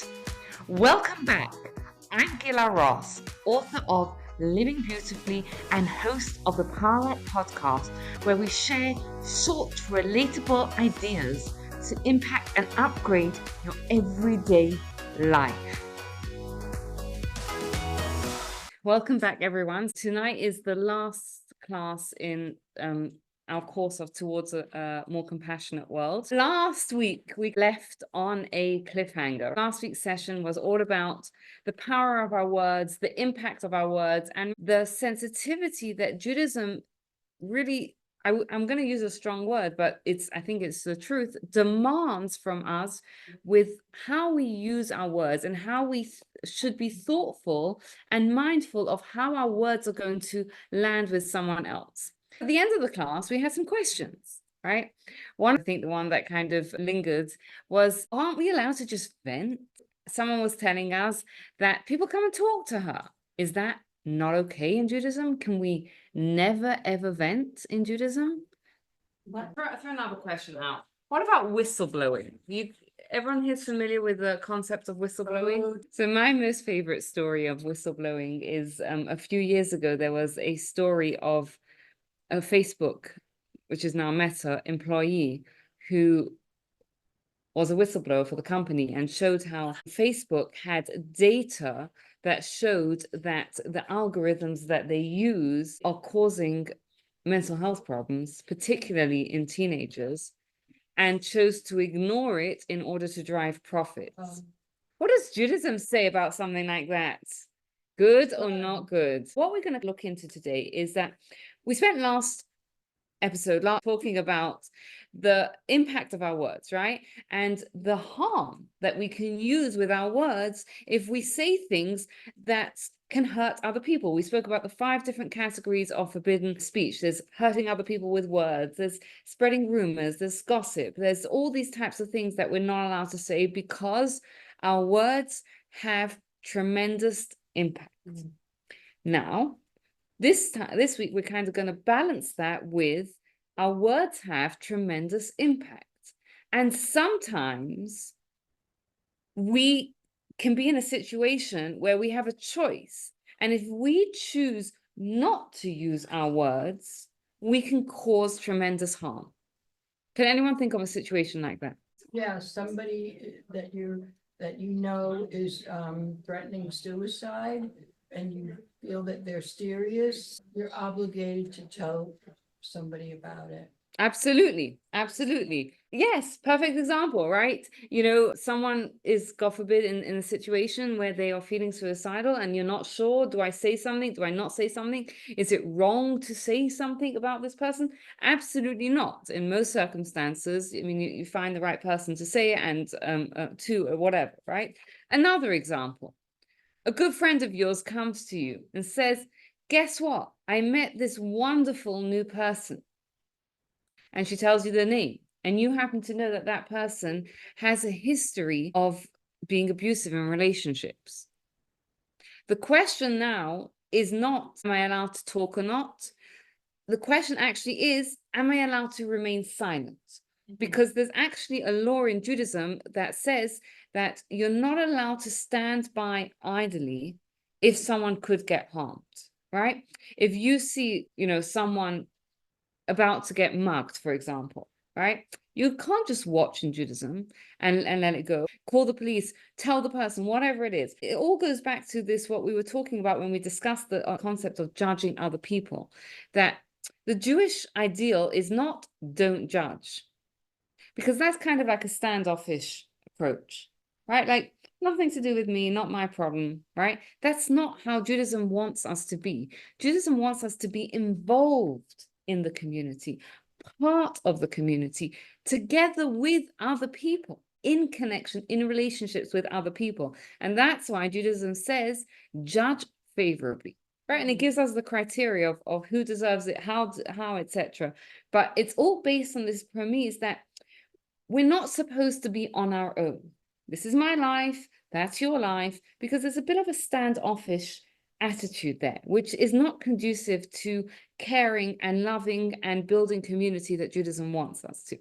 right. Welcome back. I'm Gila Ross, author of Living Beautifully and host of the Hara podcast, where we share short, relatable ideas to impact and upgrade your everyday life. Welcome back, everyone. Tonight is the last class in our course of Towards a More Compassionate World. Last week, we left on a cliffhanger. Last week's session was all about the power of our words, the impact of our words, and the sensitivity that Judaism really, I'm going to use a strong word, but I think it's the truth, demands from us with how we use our words and how we should be thoughtful and mindful of how our words are going to land with someone else. At the end of the class, we had some questions, right? I think the one that kind of lingered was, aren't we allowed to just vent? Someone was telling us that people come and talk to her. Is that not okay in Judaism? Can we never ever vent in Judaism? Throw another question out. What about whistleblowing? Everyone here is familiar with the concept of whistleblowing? So my most favorite story of whistleblowing is a few years ago, there was a story of a Facebook, which is now Meta, employee who was a whistleblower for the company and showed how Facebook had data that showed that the algorithms that they use are causing mental health problems, particularly in teenagers, and chose to ignore it in order to drive profits. What does Judaism say about something like that? Good or not good? What we're going to look into today is that we spent last episode talking about the impact of our words, right? And the harm that we can use with our words if we say things that can hurt other people. We spoke about the 5 different categories of forbidden speech. There's hurting other people with words, there's spreading rumors, there's gossip, there's all these types of things that we're not allowed to say because our words have tremendous impact. Now, this week, we're kind of going to balance that with our words have tremendous impact. And sometimes we can be in a situation where we have a choice. And if we choose not to use our words, we can cause tremendous harm. Can anyone think of a situation like that? Yeah, somebody that you know is threatening suicide and you feel that they're serious, you're obligated to tell somebody about it. Absolutely. Absolutely. Yes, perfect example, right? Someone is, God forbid, in a situation where they are feeling suicidal and you're not sure, do I say something? Do I not say something? Is it wrong to say something about this person? Absolutely not. In most circumstances, I mean, you find the right person to say it and to or whatever, right? Another example, a good friend of yours comes to you and says, guess what? I met this wonderful new person. And she tells you the name, and you happen to know that that person has a history of being abusive in relationships. The question now is not, am I allowed to talk or not? The question actually is, am I allowed to remain silent? Because there's actually a law in Judaism that says that you're not allowed to stand by idly if someone could get harmed, right? If you see, someone about to get mugged, for example, right? You can't just watch in Judaism and let it go. Call the police, tell the person, whatever it is. It all goes back to this, what we were talking about when we discussed the concept of judging other people, that the Jewish ideal is not don't judge, because that's kind of like a standoffish approach, right? Like, nothing to do with me, not my problem, right? That's not how Judaism wants us to be. Judaism wants us to be involved in the community, part of the community, together with other people, in connection, in relationships with other people. And that's why Judaism says, judge favorably, right? And it gives us the criteria of who deserves it, how, etc. But it's all based on this premise that we're not supposed to be on our own. This is my life, that's your life, because there's a bit of a standoffish attitude there, which is not conducive to caring and loving and building community that Judaism wants us to.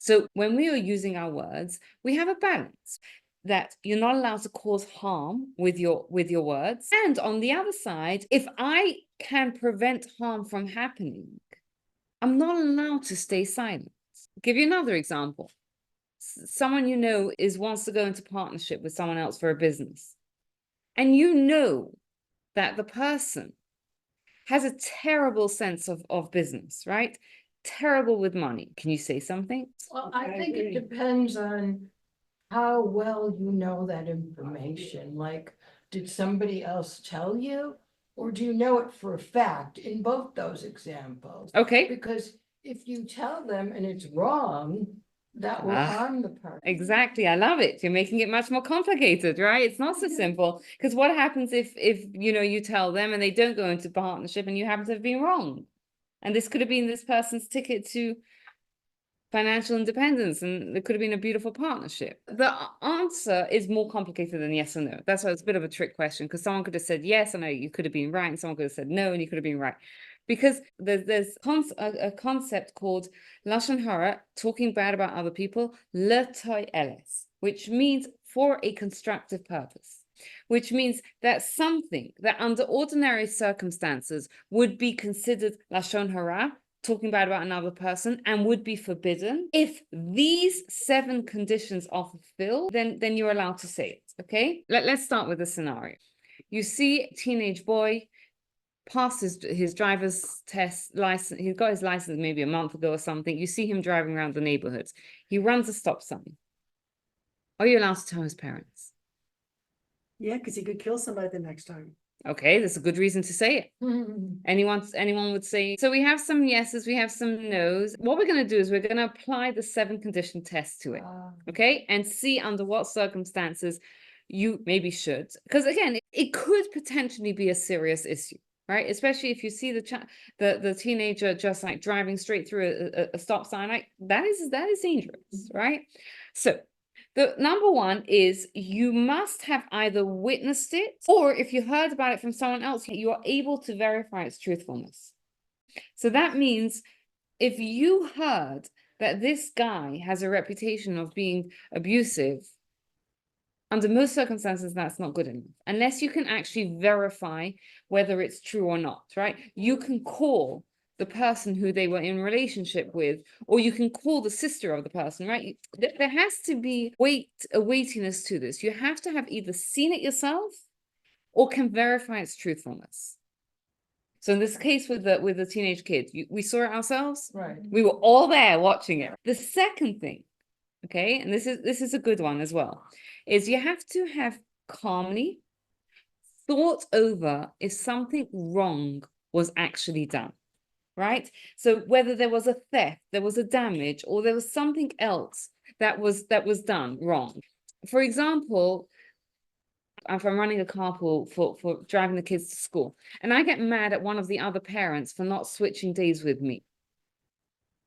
So when we are using our words, we have a balance. that you're not allowed to cause harm with your words. And on the other side, if I can prevent harm from happening, I'm not allowed to stay silent. I'll give you another example. Someone you know wants to go into partnership with someone else for a business. And you know that the person has a terrible sense of business, right? Terrible with money. Can you say something? Well, I think it depends on how well you know that information. Like, did somebody else tell you? Or do you know it for a fact in both those examples? Okay. Because if you tell them and it's wrong, that will harm the person. Exactly. I love it. You're making it much more complicated, right? It's not so simple. Because what happens if you tell them and they don't go into partnership and you happen to have been wrong? And this could have been this person's ticket to financial independence, and it could have been a beautiful partnership. The answer is more complicated than yes or no. That's why it's a bit of a trick question, because someone could have said yes and you could have been right, and someone could have said no and you could have been right. Because there's a concept called Lashon hara, talking bad about other people, LeToi'eles, which means for a constructive purpose, which means that something that under ordinary circumstances would be considered Lashon hara, talking bad about another person, and would be forbidden. If these 7 conditions are fulfilled, then you're allowed to say it, okay? Let's start with a scenario. You see a teenage boy passed his driver's test license. He got his license maybe a month ago or something. You see him driving around the neighborhood. He runs a stop sign. Are you allowed to tell his parents? Yeah, because he could kill somebody the next time. Okay, that's a good reason to say it. Anyone would say. So we have some yeses, we have some nos. What we're going to do is we're going to apply the 7 condition test to it, okay? And see under what circumstances you maybe should. Because again, it could potentially be a serious issue, right? Especially if you see the teenager just like driving straight through a stop sign, like that is dangerous, right? So the number 1 is you must have either witnessed it, or if you heard about it from someone else, you are able to verify its truthfulness. So that means if you heard that this guy has a reputation of being abusive, under most circumstances, that's not good enough, unless you can actually verify whether it's true or not, right? You can call the person who they were in relationship with, or you can call the sister of the person, right? There has to be a weightiness to this. You have to have either seen it yourself or can verify its truthfulness. So in this case with the teenage kid, we saw it ourselves. Right. We were all there watching it. The second thing, okay, and this is a good one as well, is you have to have calmly thought over if something wrong was actually done. Right? So whether there was a theft, there was a damage, or there was something else that was done wrong. For example, if I'm running a carpool for driving the kids to school, and I get mad at one of the other parents for not switching days with me.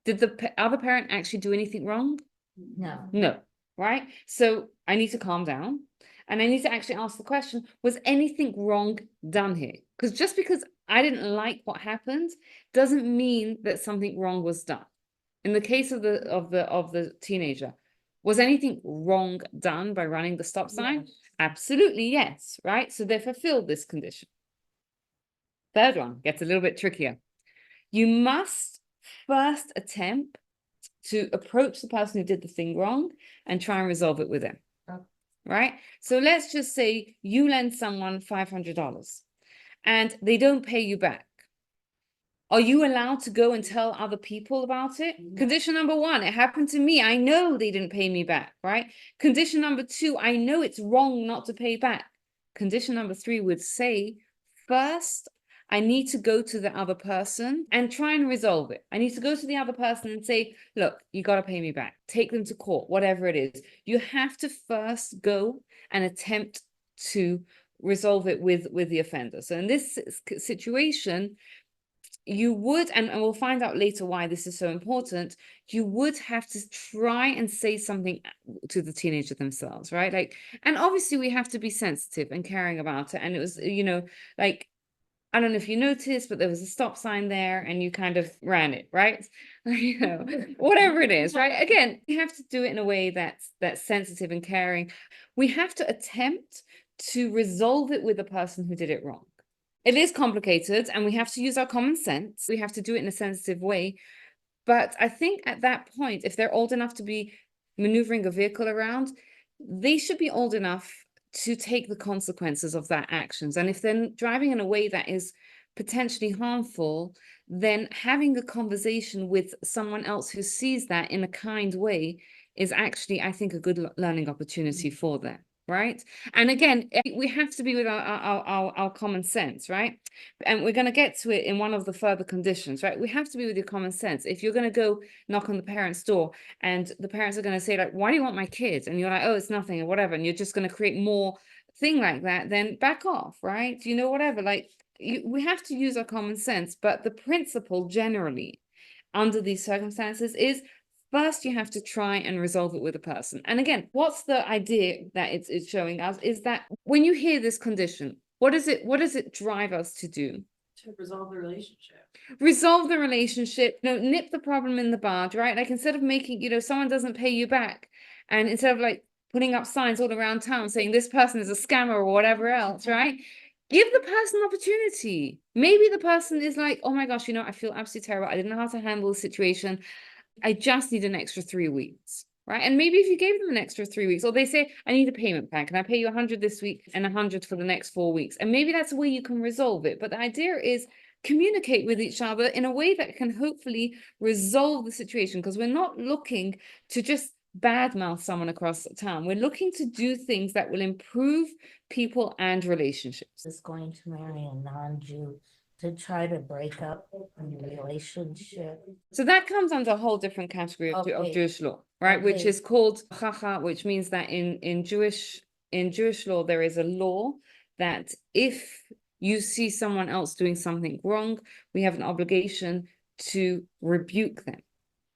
Did the other parent actually do anything wrong? No. No, right? So I need to calm down. And I need to actually ask the question, was anything wrong done here? Because just because I didn't like what happened doesn't mean that something wrong was done. In the case of the teenager, was anything wrong done by running the stop sign? Yes. Absolutely yes, right? So they fulfilled this condition. Third one gets a little bit trickier. You must first attempt to approach the person who did the thing wrong and try and resolve it with them. Right? So let's just say you lend someone $500 and they don't pay you back. Are you allowed to go and tell other people about it? No. Condition number 1, it happened to me. I know they didn't pay me back, right? Condition number 2, I know it's wrong not to pay back. Condition number 3 would say, first, I need to go to the other person and try and resolve it. I need to go to the other person and say, look, you got to pay me back. Take them to court, whatever it is. You have to first go and attempt to resolve it with the offender. So in this situation, you would, and we'll find out later why this is so important, you would have to try and say something to the teenager themselves, right? Like, and obviously we have to be sensitive and caring about it. And it was, like, I don't know if you noticed, but there was a stop sign there and you kind of ran it, right? You know, whatever it is, right? Again, you have to do it in a way that's sensitive and caring. We have to attempt to resolve it with the person who did it wrong. It is complicated and we have to use our common sense. We have to do it in a sensitive way. But I think at that point, if they're old enough to be maneuvering a vehicle around, they should be old enough to take the consequences of their actions. And if they're driving in a way that is potentially harmful, then having a conversation with someone else who sees that in a kind way is actually, I think, a good learning opportunity for them. Right. And again, we have to be with our common sense, right? And we're going to get to it in one of the further conditions, right? We have to be with your common sense. If you're going to go knock on the parents' door and the parents are going to say, like, why do you want my kid? And you're like, oh, it's nothing or whatever. And you're just going to create more thing like that, then back off, right? You know, whatever. Like, we have to use our common sense. But the principle generally under these circumstances is first, you have to try and resolve it with a person. And again, what's the idea that it's showing us is that when you hear this condition, what does it drive us to do? To resolve the relationship. Resolve the relationship, nip the problem in the bud, right? Like instead of making, someone doesn't pay you back, and instead of like putting up signs all around town saying this person is a scammer or whatever else, right? Give the person opportunity. Maybe the person is like, oh my gosh, I feel absolutely terrible. I didn't know how to handle the situation. I just need an extra 3 weeks, right? And maybe if you gave them an extra 3 weeks, or they say, I need a payment plan. Can I pay you 100 this week and 100 for the next 4 weeks? And maybe that's a way you can resolve it. But the idea is communicate with each other in a way that can hopefully resolve the situation, because we're not looking to just badmouth someone across town. We're looking to do things that will improve people and relationships. Is going to marry a non-Jew to try to break up a relationship. So that comes under a whole different category of Jewish law, right? Which Okay. is called hara, which means that in Jewish law, there is a law that if you see someone else doing something wrong, we have an obligation to rebuke them,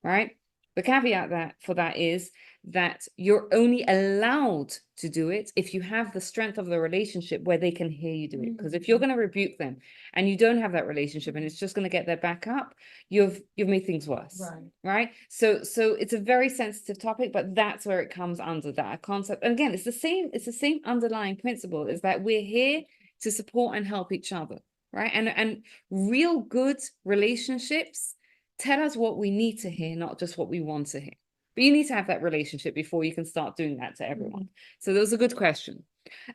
right? The caveat for that is that you're only allowed to do it if you have the strength of the relationship where they can hear you do it. Because if you're going to rebuke them and you don't have that relationship and it's just going to get their back up, you've made things worse, right? So it's a very sensitive topic, but that's where it comes under that concept. And again, it's the same underlying principle, is that we're here to support and help each other, right? And real good relationships tell us what we need to hear, not just what we want to hear. But you need to have that relationship before you can start doing that to everyone. So that was a good question.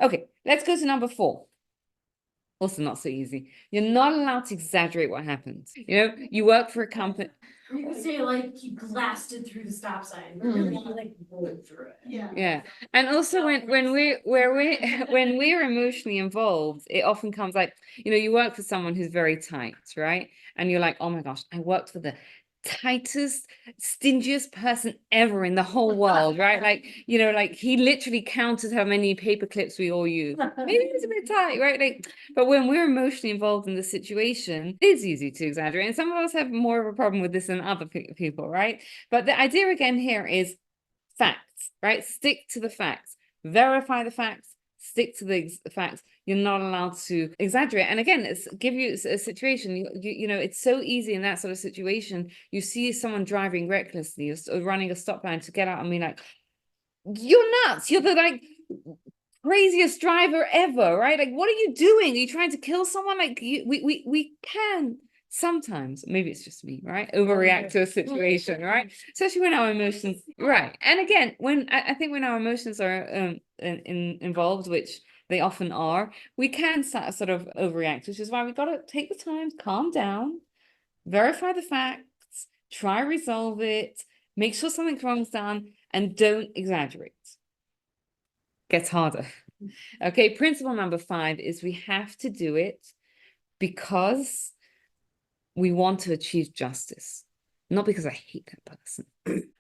Okay, let's go to number 4. Also not so easy. You're not allowed to exaggerate what happened. You work for a company. You could say like you blasted through the stop sign, but really you like rolled through it. Yeah. And also when we're emotionally involved, it often comes like, you work for someone who's very tight, right? And you're like, oh my gosh, I worked for the tightest, stingiest person ever in the whole world, right? Like, like he literally counted how many paper clips we all use. Maybe it's a bit tight, right? Like, but when we're emotionally involved in the situation, it's easy to exaggerate. And some of us have more of a problem with this than other people, right? But the idea again here is facts, right? Stick to the facts, verify the facts, stick to the facts. You're not allowed to exaggerate. And again, it's give you a situation, it's so easy in that sort of situation. You see someone driving recklessly or running a stop line to get out and be like, you're nuts. You're the like craziest driver ever, right? Like, what are you doing? Are you trying to kill someone? Like, we can sometimes, maybe it's just me, right, overreact to a situation, right? Especially when our emotions, right? And again, when I think when our emotions are involved, which they often are, we can sort of overreact, which is why we've got to take the time, calm down, verify the facts, try resolve it, make sure something wrong's done, and don't exaggerate. Gets harder. Okay, principle number 5 is we have to do it because we want to achieve justice, not because I hate that person.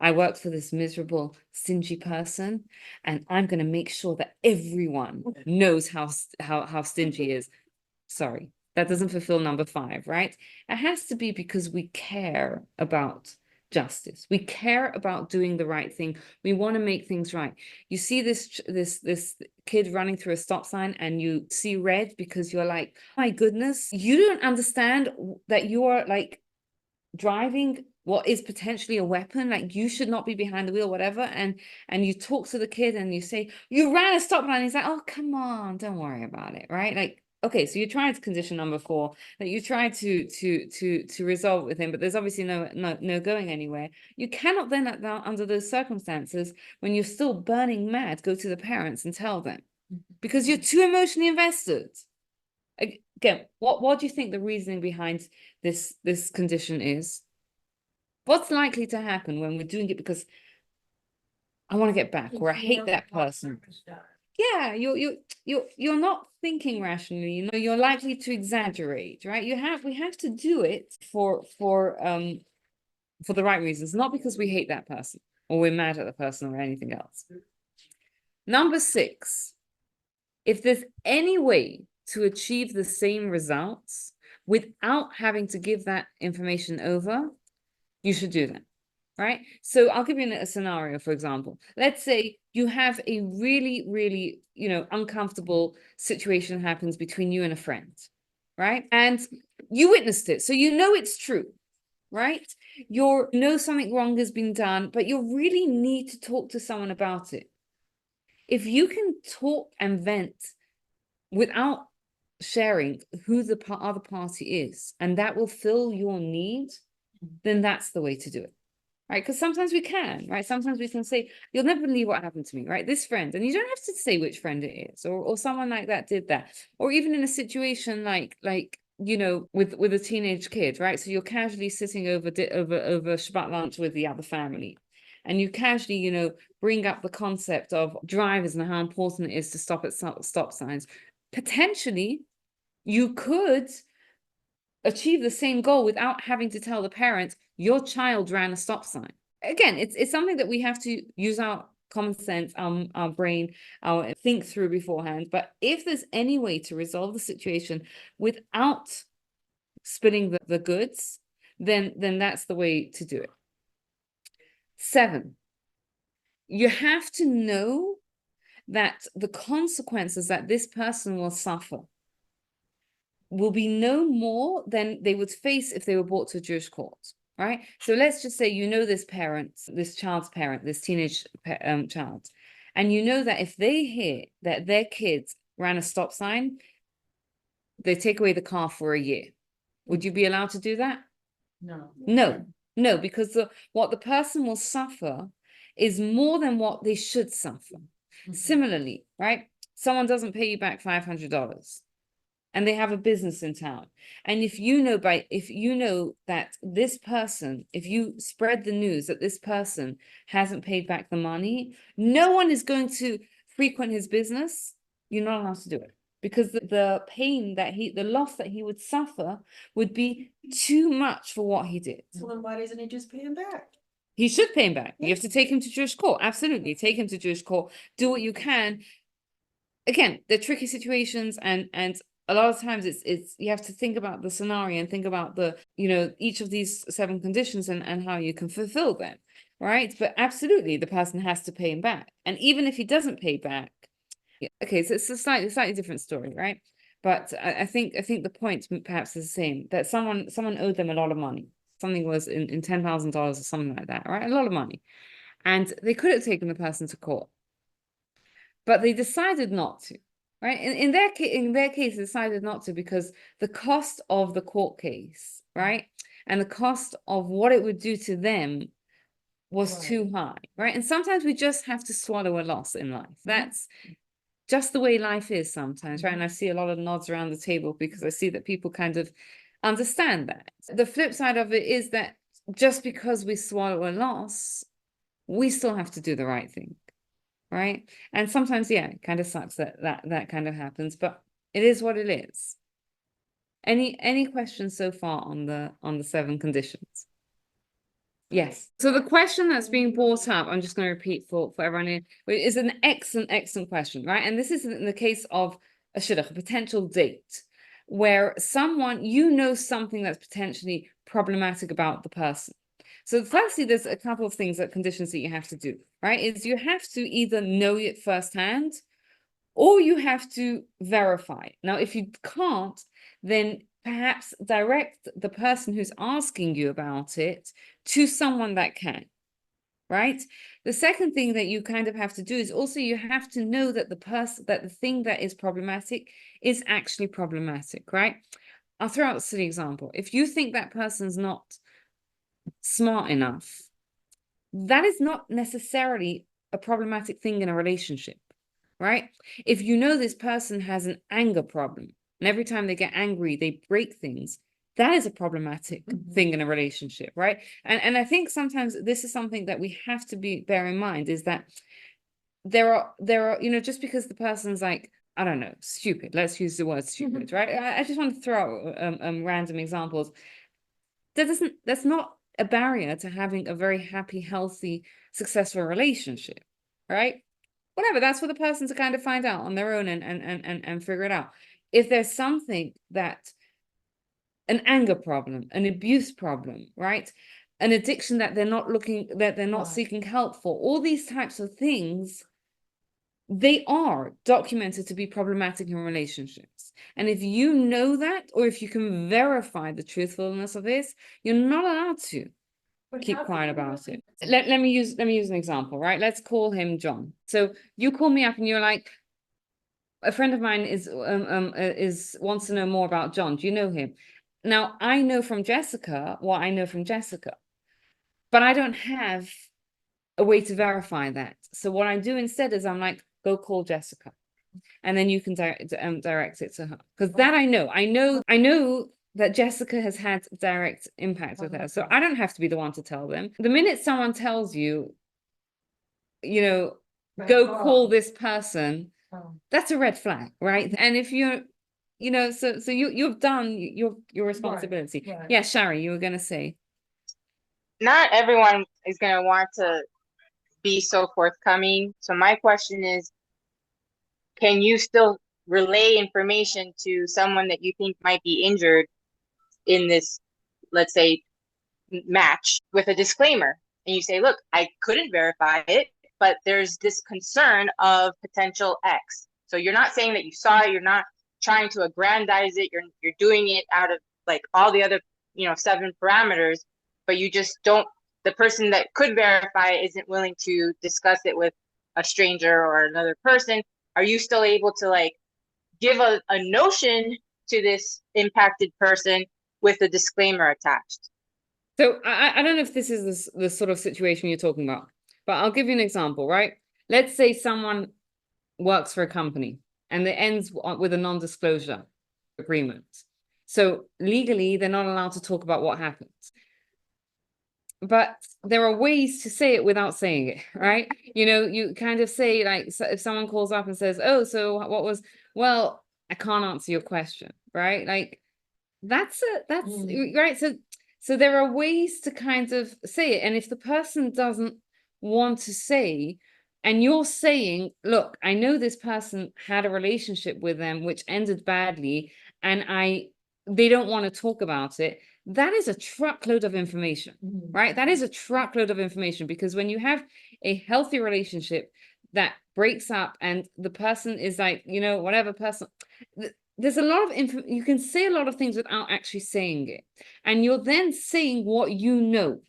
I work for this miserable, stingy person, and I'm going to make sure that everyone knows how stingy he is. Sorry, that doesn't fulfill number 5, right? It has to be because we care about justice. We care about doing the right thing. We want to make things right. You see this kid running through a stop sign and you see red because you're like, my goodness, you don't understand that you are like driving what is potentially a weapon, like you should not be behind the wheel, whatever. And you talk to the kid and you say, you ran a stop sign. He's like, oh, come on, don't worry about it, right? Like, okay, so you're trying to condition number 4, that you try to resolve with him, but there's obviously no going anywhere. You cannot then, under those circumstances, when you're still burning mad, go to the parents and tell them, because you're too emotionally invested. Again, what do you think the reasoning behind this condition is? What's likely to happen when we're doing it because I want to get back, or I hate that person? Yeah, you're not thinking rationally. You know, you're likely to exaggerate, right? We have to do it for the right reasons, not because we hate that person or we're mad at the person or anything else. Number 6, if there's any way to achieve the same results without having to give that information over, you should do that. Right? So I'll give you a scenario, for example. Let's say you have a really, really, uncomfortable situation happens between you and a friend, right? And you witnessed it, so you know it's true, right? You know something wrong has been done, but you really need to talk to someone about it. If you can talk and vent without sharing who the other party is, and that will fill your need, then that's the way to do it. Right? Because sometimes we can, right? Sometimes we can say, you'll never believe what happened to me, right? This friend, and you don't have to say which friend it is, or someone like that did that. Or even in a situation like with a teenage kid, right? So you're casually sitting over Shabbat lunch with the other family, and you casually, bring up the concept of drivers and how important it is to stop at stop signs. Potentially, you could achieve the same goal without having to tell the parents your child ran a stop sign. Again, it's something that we have to use our common sense, our brain, our think through beforehand. But if there's any way to resolve the situation without spilling the goods, then that's the way to do it. 7, you have to know that the consequences that this person will suffer will be no more than they would face if they were brought to a Jewish court, right? So let's just say this child's parent, this teenage child, and you know that if they hear that their kids ran a stop sign, they take away the car for a year. Would you be allowed to do that? No, because what the person will suffer is more than what they should suffer. Similarly, right? Someone doesn't pay you back $500. And they have a business in town. And if you know that this person, if you spread the news that this person hasn't paid back the money, no one is going to frequent his business. You're not allowed to do it, because the pain the loss that he would suffer would be too much for what he did. So then why doesn't he just pay him back? He should pay him back. You have to take him to Jewish court. Absolutely. Take him to Jewish court. Do what you can. Again, they're tricky situations, and a lot of times it's you have to think about the scenario and think about each of these 7 conditions and how you can fulfill them, right? But absolutely, the person has to pay him back. And even if he doesn't pay back, okay, so it's a slightly different story, right? But I think the point perhaps is the same, that someone owed them a lot of money. Something was in $10,000 or something like that, right? A lot of money. And they could have taken the person to court, but they decided not to. Right. In their case, they decided not to because the cost of the court case, right, and the cost of what it would do to them was too high, right? And sometimes we just have to swallow a loss in life. That's just the way life is sometimes, right? And I see a lot of nods around the table because I see that people kind of understand that. The flip side of it is that just because we swallow a loss, we still have to do the right thing. Right. And sometimes, it kind of sucks that kind of happens, but it is what it is. Any questions so far on the 7 conditions? Yes. So the question that's being brought up, I'm just going to repeat for everyone here, is an excellent question, right? And this is in the case of a shidduch, a potential date, where someone, something that's potentially problematic about the person. So firstly, there's a couple of things, that conditions that you have to do, right? Is you have to either know it firsthand, or you have to verify. Now, if you can't, then perhaps direct the person who's asking you about it to someone that can, right? The second thing that you kind of have to do is also you have to know that the thing that is problematic is actually problematic, right? I'll throw out a silly example. If you think that person's not smart enough, that is not necessarily a problematic thing in a relationship, right? If you know this person has an anger problem, and every time they get angry, they break things, that is a problematic thing in a relationship, right? And I think sometimes this is something that we have to bear in mind, is that there are, just because the person's like, I don't know, stupid, let's use the word stupid, right? I just want to throw out random examples. That's not a barrier to having a very happy, healthy, successful relationship, right? Whatever, that's for the person to kind of find out on their own and figure it out. If there's something that, an anger problem, an abuse problem, right? An addiction that they're not Right. seeking help for, all these types of things, they are documented to be problematic in relationships. And if you know that, or if you can verify the truthfulness of this, you're not allowed to keep quiet about it. Let me use an example, right? Let's call him John. So you call me up and you're like, a friend of mine is wants to know more about John. Do you know him? Now, I know from Jessica what I know from Jessica, but I don't have a way to verify that. So what I do instead is I'm like, go call Jessica, and then you can direct it to her, because that I know that Jessica has had direct impact with her, so I don't have to be the one to tell them. The minute someone tells you, go call this person, that's a red flag, right? And if you're, so you've done your responsibility. right. Yeah, Shari, you were gonna say. Not everyone is going to want to be so forthcoming. So my question is, can you still relay information to someone that you think might be injured in this, let's say, match, with a disclaimer? And you say, look, I couldn't verify it, but there's this concern of potential X. So you're not saying that you saw it, you're not trying to aggrandize it, you're doing it out of like all the other 7 parameters, but you just don't, the person that could verify it isn't willing to discuss it with a stranger or another person. Are you still able to like give a notion to this impacted person with a disclaimer attached? So I don't know if this is the sort of situation you're talking about, but I'll give you an example, right? Let's say someone works for a company and it ends with a non-disclosure agreement. So legally, they're not allowed to talk about what happens. But there are ways to say it without saying it, right? You kind of say, like, so if someone calls up and says, oh, so what was, well, I can't answer your question, right? Like, that's right. So there are ways to kind of say it. And if the person doesn't want to say, and you're saying, look, I know this person had a relationship with them which ended badly, and they don't want to talk about it, that is a truckload of information, right? That is a truckload of information, because when you have a healthy relationship that breaks up and the person is like, whatever person, there's a lot of you can say a lot of things without actually saying it. And you're then saying what you know,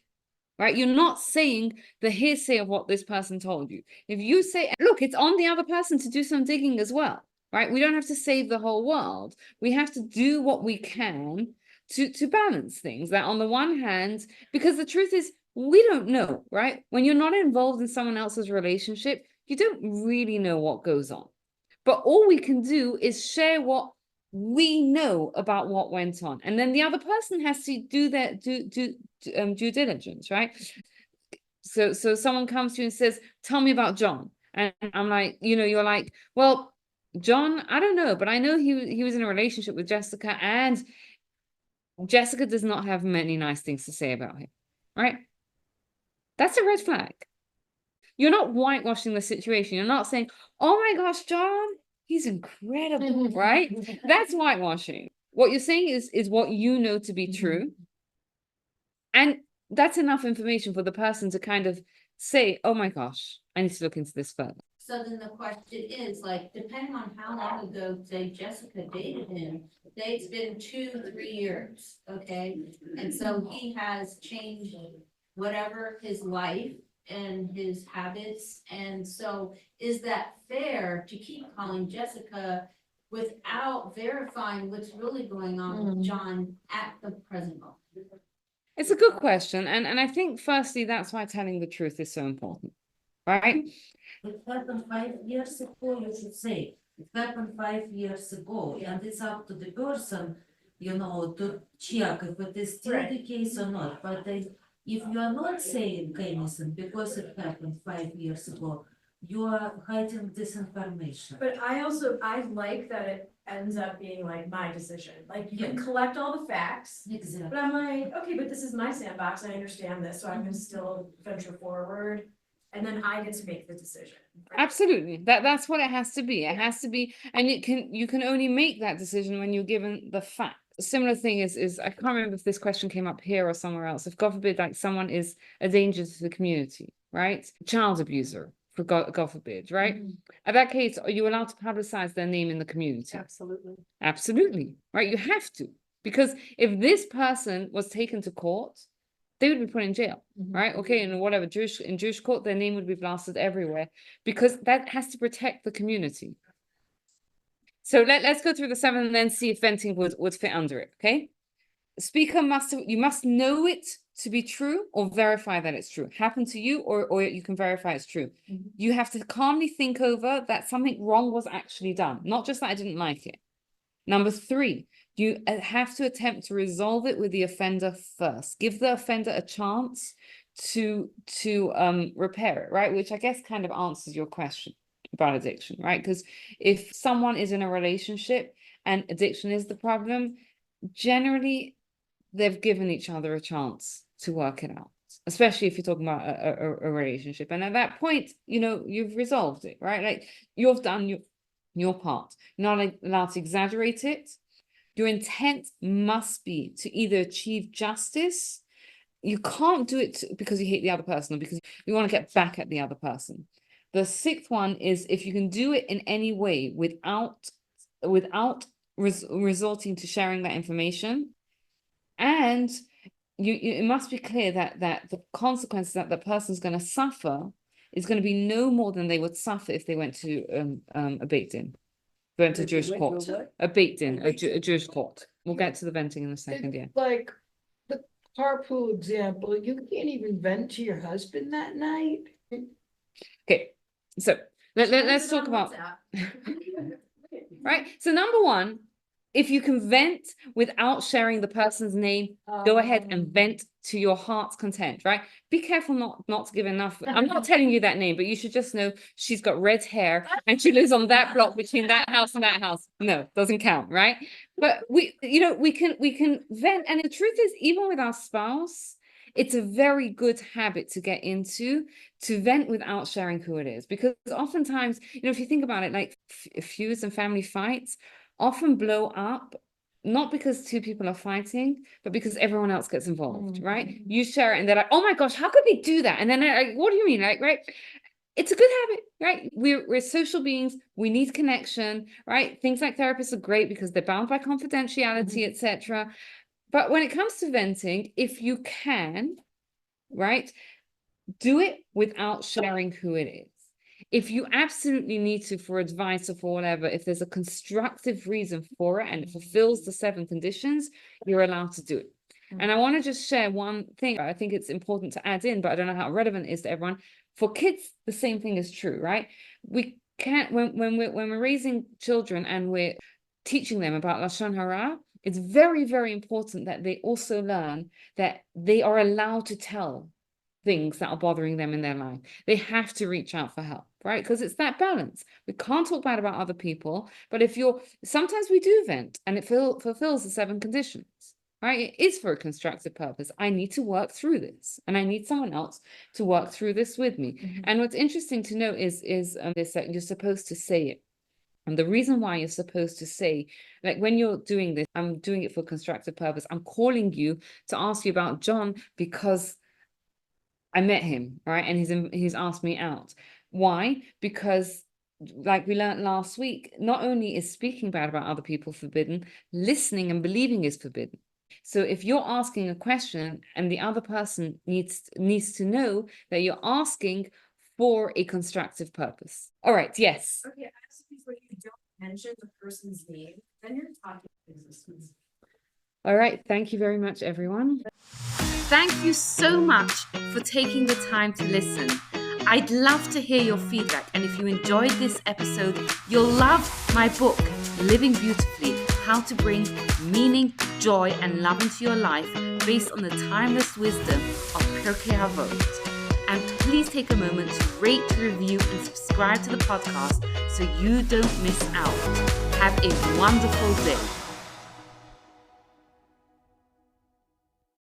right? You're not saying the hearsay of what this person told you. If you say, look, it's on the other person to do some digging as well, right? We don't have to save the whole world. We have to do what we can to balance things. That on the one hand, because the truth is, we don't know, right? When you're not involved in someone else's relationship, you don't really know what goes on. But all we can do is share what we know about what went on. And then the other person has to do their due diligence, right? So someone comes to you and says, tell me about John. And I'm like, you're like, well, John, I don't know, but I know he was in a relationship with Jessica, and Jessica does not have many nice things to say about him, right? That's a red flag. You're not whitewashing the situation. You're not saying, oh my gosh, John, he's incredible, right? That's whitewashing. What you're saying is what you know to be true. And that's enough information for the person to kind of say, oh my gosh, I need to look into this further. So then the question is, like, depending on how long ago, say, Jessica dated him, it's been 2-3 years, okay? And so he has changed whatever his life and his habits, and so is that fair to keep calling Jessica without verifying what's really going on with John at the present moment? It's a good question. And I think firstly, that's why telling the truth is so important, right? It happened 5 years ago, you should say. It happened 5 years ago, and it's up to the person, to check if it is still the case or not. But if you are not saying anything because it happened 5 years ago, you are hiding this information. But I like that it ends up being like my decision, like you can Yeah. collect all the facts. Exactly. But I'm like, okay, but this is my sandbox, I understand this, so I'm gonna still venture forward. And then I get to make the decision. Absolutely. That's what it has to be. It has to be, and you can only make that decision when you're given the fact. A similar thing is I can't remember if this question came up here or somewhere else. If God forbid, like someone is a danger to the community, right? Child abuser, for God forbid, right? In that case, are you allowed to publicize their name in the community? Absolutely. Absolutely, right? You have to, because if this person was taken to court, they would be put in jail, right? Okay, in whatever in Jewish court, their name would be blasted everywhere, because that has to protect the community. So let's go through the 7 and then see if venting would fit under it. Okay, speaker you must know it to be true or verify that it's true. Happened to you, or you can verify it's true. You have to calmly think over that something wrong was actually done, not just that I didn't like it. Number 3, you have to attempt to resolve it with the offender first. Give the offender a chance to repair it, right? Which I guess kind of answers your question about addiction, right? Because if someone is in a relationship and addiction is the problem, generally they've given each other a chance to work it out, especially if you're talking about a relationship. And at that point, you've resolved it, right? Like you've done your part. You're not allowed to exaggerate it. Your intent must be to either achieve justice. You can't do it because you hate the other person or because you want to get back at the other person. The 6th one is if you can do it in any way without resorting to sharing that information, and it must be clear that the consequences that the person's going to suffer is going to be no more than they would suffer if they went to a Beit Din. Went to Jewish court. A Beit Din, a Jewish court. We'll get to the venting in a second, yeah. Like the carpool example, you can't even vent to your husband that night. Okay, so let's talk about, right? So number 1, if you can vent without sharing the person's name, go ahead and vent to your heart's content, right? Be careful not to give enough. I'm not telling you that name, but you should just know she's got red hair and she lives on that block between that house and that house. No, doesn't count, right? But we can vent. And the truth is, even with our spouse, it's a very good habit to get into, to vent without sharing who it is. Because oftentimes, if you think about it, like feuds and family fights often blow up, not because 2 people are fighting, but because everyone else gets involved, right? You share it and they're like, oh my gosh, how could they do that? And then they're like, what do you mean? Like, right? It's a good habit, right? We're social beings. We need connection, right? Things like therapists are great because they're bound by confidentiality, etc. But when it comes to venting, if you can, right, do it without sharing who it is. If you absolutely need to for advice or for whatever, if there's a constructive reason for it and it fulfills the 7 conditions, you're allowed to do it. And I want to just share one thing. I think it's important to add in, but I don't know how relevant it is to everyone. For kids, the same thing is true, right? We can't, when we're raising children and we're teaching them about Lashon hara, it's very, very important that they also learn that they are allowed to tell things that are bothering them in their life. They have to reach out for help, right? Because it's that balance. We can't talk bad about other people, but sometimes we do vent and it fulfills the 7 conditions, right? It is for a constructive purpose. I need to work through this and I need someone else to work through this with me. And what's interesting to note is that you're supposed to say it. And the reason why you're supposed to say, like when you're doing this, I'm doing it for constructive purpose. I'm calling you to ask you about John because I met him, right? And he's asked me out. Why? Because like we learned last week, not only is speaking bad about other people forbidden, listening and believing is forbidden. So if you're asking a question and the other person needs to know that you're asking for a constructive purpose. All right, yes. Okay, I asked before you don't mention the person's name, then you're talking existence. All right, thank you very much, everyone. Thank you so much for taking the time to listen. I'd love to hear your feedback, and if you enjoyed this episode, you'll love my book, Living Beautifully, How to Bring Meaning, Joy, and Love into Your Life, based on the timeless wisdom of Pirkei Avot. And please take a moment to rate, review, and subscribe to the podcast so you don't miss out. Have a wonderful day.